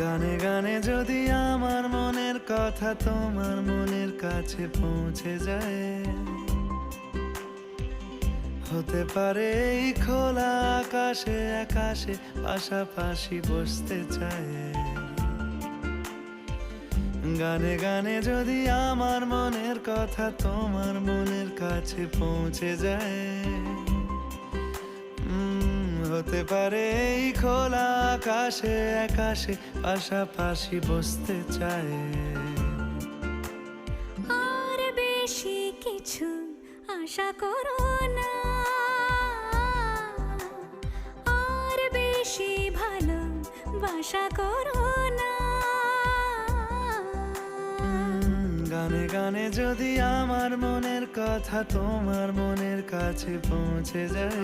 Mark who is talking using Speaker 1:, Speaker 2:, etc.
Speaker 1: গানে গানে যদি আমার মনের কথা তোমার মনের কাছে পৌঁছে যায়, হতে পারে এই খোলা আকাশে আকাশে পাশাপাশি বসতে চায়। গানে গানে যদি আমার মনের কথা তোমার মনের কাছে পৌঁছে যায়, হতে পারে এই খোলা আকাশে আকাশে পাশাপাশি বসতে চায়।
Speaker 2: আর বেশি কিছু আশা করো না, আর বেশি ভালোবাসা করো না।
Speaker 1: গানে গানে যদি আমার মনের কথা তোমার মনের কাছে পৌঁছে যায়,